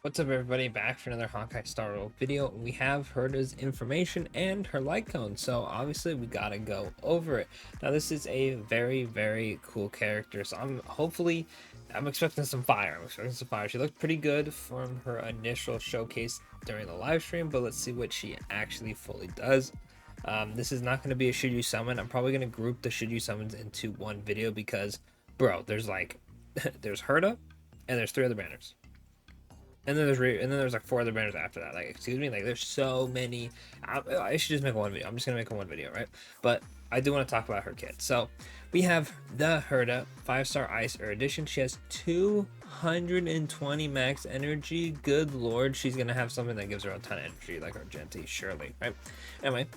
What's up, everybody? Back for another Honkai Star Rail video. We have Herta's information and her light cone, so obviously we gotta go over it. Now this is a very cool character, so I'm expecting some fire. She looked pretty good from her initial showcase during the live stream, but let's see what she actually fully does. This is not going to be a Shiryu summon. I'm probably going to group the Shiryu summons into one video because, bro, there's like there's Herta and there's 3 other banners. And then there's like 4 other banners after that. Like, excuse me, like there's so many. I should just make one video. I'm just gonna make one video, right? But I do want to talk about her kit. So we have the Herta 5-star Ice Edition. She has 220 max energy. Good lord, she's gonna have something that gives her a ton of energy, like Argenti, surely, right? Anyway,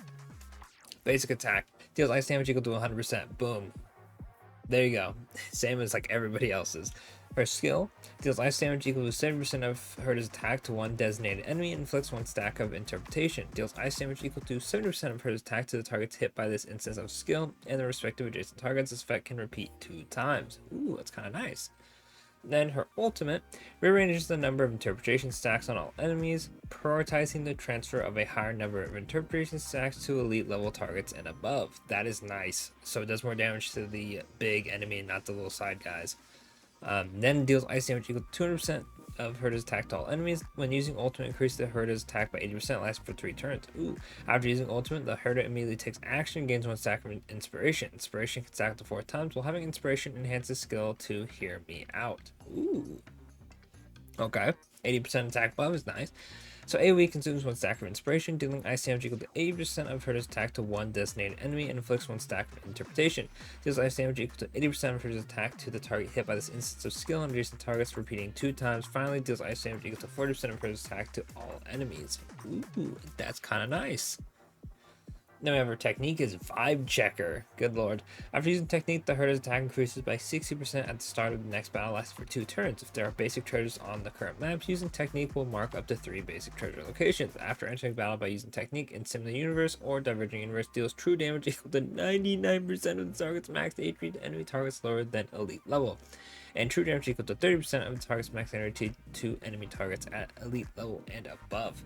basic attack deals ice damage equal to 100%. Boom. There you go. Same as like everybody else's. Her skill deals ice damage equal to 70% of Herta's attack to one designated enemy and inflicts 1 stack of interpretation. Deals ice damage equal to 70% of Herta's attack to the targets hit by this instance of skill and the respective adjacent targets. This effect can repeat 2 times. Ooh, that's kind of nice. Then her ultimate rearranges the number of interpretation stacks on all enemies, prioritizing the transfer of a higher number of interpretation stacks to elite level targets and above. That is nice. So it does more damage to the big enemy and not the little side guys. Then deals ice damage equal to 200% of Herta's attack to all enemies. When using ultimate, increase the Herta's attack by 80%, lasts for 3 turns. Ooh. After using ultimate, the Herta immediately takes action and gains 1 stack of inspiration. Inspiration can stack up to 4 times, while having inspiration enhances skill to hear me out. Ooh. Okay. 80% attack buff is nice. So AoE consumes 1 stack of inspiration, dealing ice damage equal to 80% of Herta's attack to one designated enemy and inflicts 1 stack of interpretation. Deals ice damage equal to 80% of Herta's attack to the target hit by this instance of skill and adjacent targets, repeating 2 times. Finally, deals ice damage equal to 40% of Herta's attack to all enemies. Ooh, that's kind of nice. Then we have her technique is Vibe Checker. Good lord. After using technique, the Herta's attack increases by 60% at the start of the next battle, lasting for 2 turns. If there are basic treasures on the current maps, using technique will mark up to 3 basic treasure locations. After entering battle by using technique in Similar Universe or Diverging Universe, deals true damage equal to 99% of the target's max HP to enemy targets lower than elite level. And true damage equal to 30% of the target's max energy to enemy targets at elite level and above.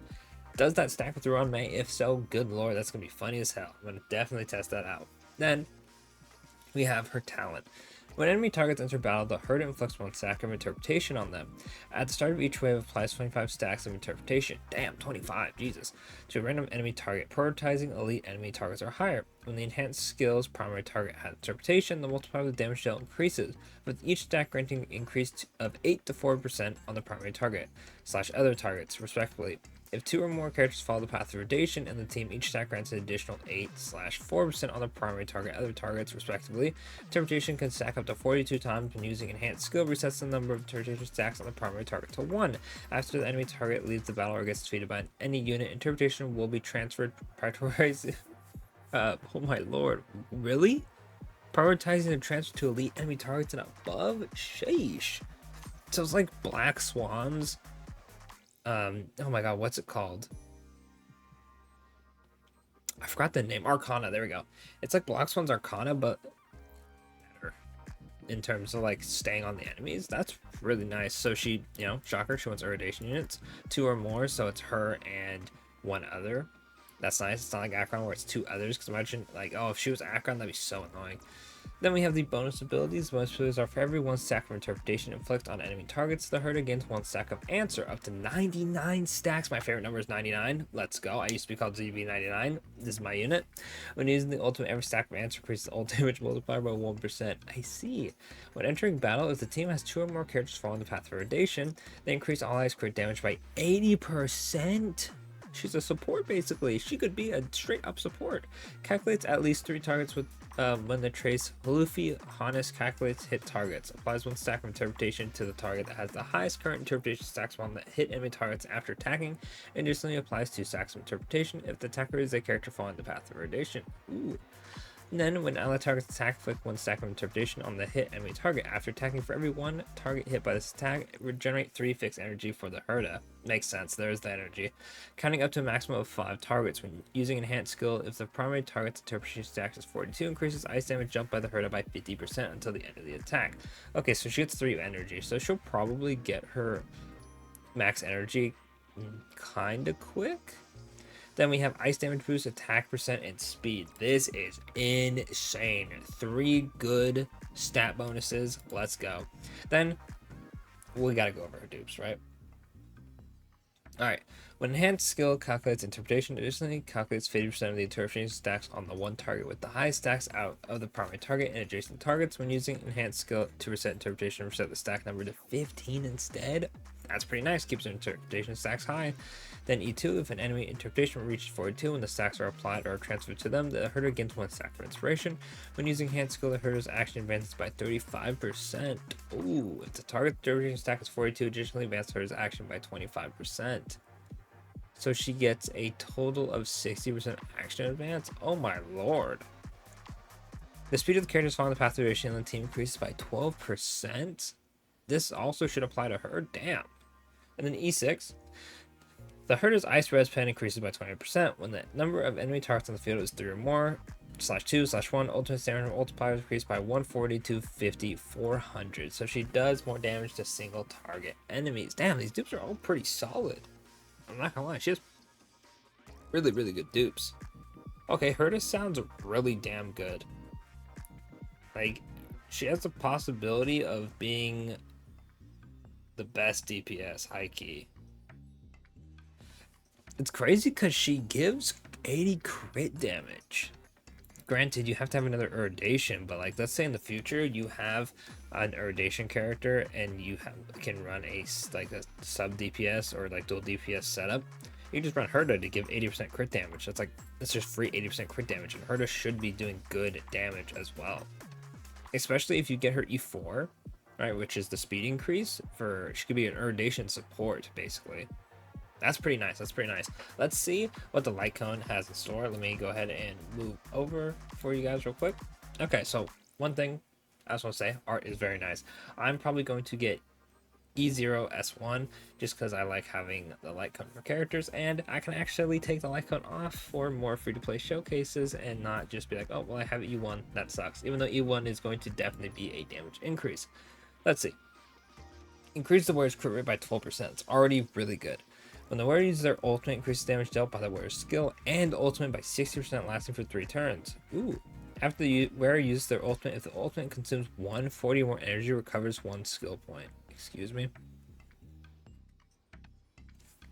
Does that stack with your own May? If so, good lord, that's gonna be funny as hell. I'm gonna definitely test that out. Then we have her talent. When enemy targets enter battle, the Herta inflicts 1 stack of interpretation on them. At the start of each wave, applies 25 stacks of interpretation. Damn, 25, Jesus. To a random enemy target. Prioritizing elite enemy targets are higher. When the enhanced skill's primary target has interpretation, the multiplier of the damage dealt increases, with each stack granting increase of 8 to 4% on the primary target / other targets, respectively. If 2 or more characters follow the path of rotation in the team, each stack grants an additional 8/4% on the primary target other targets, respectively. Interpretation can stack up to 42 times when using enhanced skill, resets the number of interpretation stacks on the primary target to 1. After the enemy target leaves the battle or gets defeated by any unit, interpretation will be transferred, prioritizing. Oh my lord, really? Prioritizing the transfer to elite enemy targets and above? Sheesh. So it's like Black Swans. Oh my god, what's it called? I forgot the name. Arcana, there we go. It's like Black Swan's Arcana, but better in terms of like staying on the enemies. That's really nice. So she, shocker, she wants irradiation units, 2 or more, so it's her and 1 other. That's nice. It's not like Akron where it's 2 others, because imagine like, oh, if she was Akron, that'd be so annoying. Then we have the bonus abilities. Bonus abilities are for every 1 stack of interpretation inflict on enemy targets. The Herta gains 1 stack of answer, up to 99 stacks. My favorite number is 99. Let's go. I used to be called ZB99. This is my unit. When using the ultimate, every stack of answer increases the ult damage multiplier by 1%. I see. When entering battle, if the team has 2 or more characters following the path of rotation, they increase all allies crit damage by 80%. She's a support, basically. She could be a straight up support. Calculates at least 3 targets with when the trace Luffy Hannes calculates hit targets. Applies 1 stack of interpretation to the target that has the highest current interpretation stacks on the hit enemy targets after attacking. Additionally, applies 2 stacks of interpretation if the attacker is a character following the path of rotation. Ooh. And then, when ally targets attack, flick 1 stack of interpretation on the hit enemy target. After attacking, for every 1 target hit by this attack, regenerate 3 fixed energy for the Herta. Makes sense, there's the energy. Counting up to a maximum of 5 targets. When using enhanced skill, if the primary target's interpretation stack is 42, increases ice damage jump by the Herta by 50% until the end of the attack. Okay, so she gets 3 energy, so she'll probably get her max energy kind of quick. Then we have ice damage boost, attack percent, and speed. This is insane. 3 good stat bonuses. Let's go. Then we gotta go over her dupes, right? Alright. When enhanced skill calculates interpretation, additionally calculates 50% of the interpretation stacks on the one target with the highest stacks out of the primary target and adjacent targets. When using enhanced skill to reset interpretation, reset the stack number to 15 instead. That's pretty nice. Keeps the interpretation stacks high. Then E2, if an enemy interpretation reaches 42 when the stacks are applied or transferred to them, the Herta gains 1 stack for inspiration. When using enhanced skill, the Herta's action advances by 35%. Ooh, if the target interpretation stack is 42, additionally advances Herta's action by 25%. So she gets a total of 60% action advance. Oh my lord. The speed of the characters following the path of duration on the team increases by 12%. This also should apply to her. Damn. And then E6. The Herta's ice res pen increases by 20% when the number of enemy targets on the field is 3 or more. /2/1 ultimate stamina multipliers increase by 140 to 50 400. So she does more damage to single target enemies. Damn, these dupes are all pretty solid. I'm not gonna lie, she has really, really good dupes. Okay, Herta sounds really damn good. Like, she has the possibility of being the best DPS, high key. It's crazy because she gives 80 crit damage. Granted, you have to have another Eridation, but like, let's say in the future you have an Eridation character and you can run a sub DPS or like dual DPS setup. You just run Herta to give 80% crit damage. That's just free 80% crit damage, and Herta should be doing good damage as well. Especially if you get her E4, right, which is the speed increase for, she could be an Eridation support basically. That's pretty nice. That's pretty nice. Let's see what the light cone has in store. Let me go ahead and move over for you guys real quick. Okay, so one thing I just want to say, art is very nice. I'm probably going to get E0S1 just because I like having the light cone for characters, and I can actually take the light cone off for more free-to-play showcases and not just be like, oh, well, I have E1. That sucks. Even though E1 is going to definitely be a damage increase. Let's see. Increase the warrior's crit rate by 12%. It's already really good. When the warrior uses their ultimate, increases damage dealt by the warrior's skill and ultimate by 60%, lasting for 3 turns. Ooh. After the warrior uses their ultimate, if the ultimate consumes 140 more energy, recovers 1 skill point. Excuse me.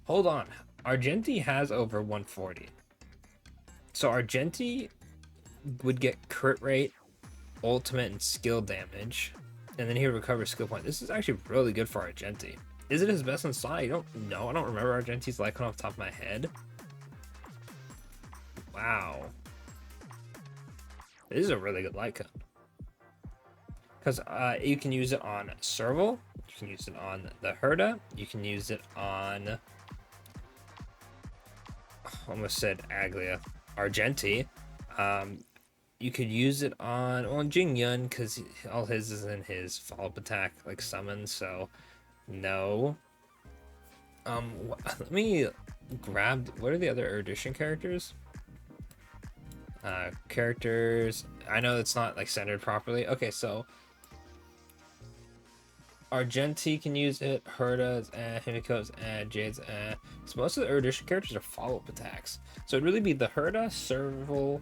Hold on. Argenti has over 140. So Argenti would get crit rate, ultimate, and skill damage, and then he would recover skill point. This is actually really good for Argenti. Is it his best in slot? I don't know. I don't remember Argenti's light cone off the top of my head. Wow. This is a really good light cone. Because you can use it on Serval. You can use it on the Herta. You can use it on... almost said Aglia. Argenti. You could use it on... well, Jing Yun, because all his is in his follow-up attack, like summon, so... no. Let me grab, what are the other Erudition characters? Characters, I know it's not like centered properly. Okay, so Argenti can use it, Herta's, Himiko's, Jade's, so most of the Erudition characters are follow-up attacks. So it'd really be the Herta, Serval,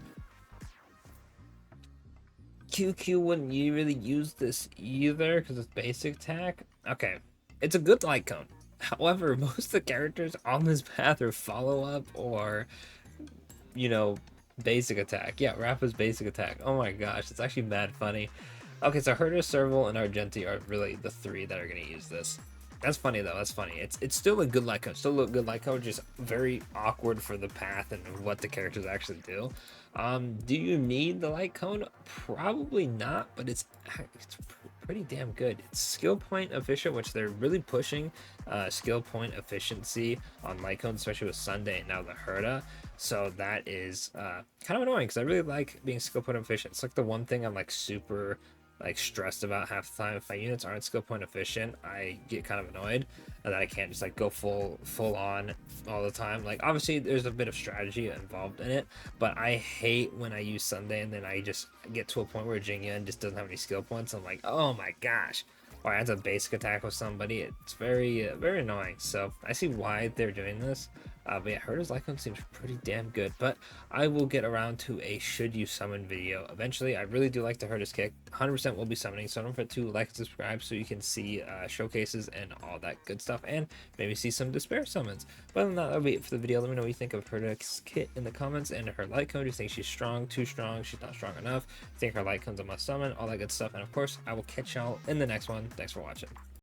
QQ wouldn't you really use this either because it's basic attack. Okay, it's a good light cone. However, most of the characters on this path are follow-up or, you know, basic attack. Yeah, Rappa's basic attack. Oh my gosh, it's actually mad funny. Okay, so Herta, Serval, and Argenti are really the 3 that are going to use this. That's funny though, that's funny. It's still a good light cone, still a good light cone, just very awkward for the path and what the characters actually do. Do you need the light cone? Probably not, but it's pretty damn good. It's skill point efficient, which they're really pushing skill point efficiency on light cones, especially with Sunday and now the Herta. So that is kind of annoying because I really like being skill point efficient. It's like the one thing I'm like super stressed about half the time. If my units aren't skill point efficient, I get kind of annoyed and that I can't just like go full on all the time. Like obviously there's a bit of strategy involved in it, but I hate when I use Sunday and then I just get to a point where Jingyun just doesn't have any skill points. I'm like, oh my gosh, or adds a basic attack with somebody, it's very very annoying. So I see why they're doing this. But yeah, Herta's life cone seems pretty damn good. But I will get around to a should you summon video eventually. I really do like the Herta's kick. 100% will be summoning, so don't forget to like and subscribe so you can see showcases and all that good stuff, and maybe see some despair summons. But other than that, that'll be it for the video. Let me know what you think of Herta's kit in the comments, and her light cone. Do you think she's strong, too strong, she's not strong enough? Think her light cone's a must summon, all that good stuff. And of course, I will catch y'all in the next one. Thanks for watching.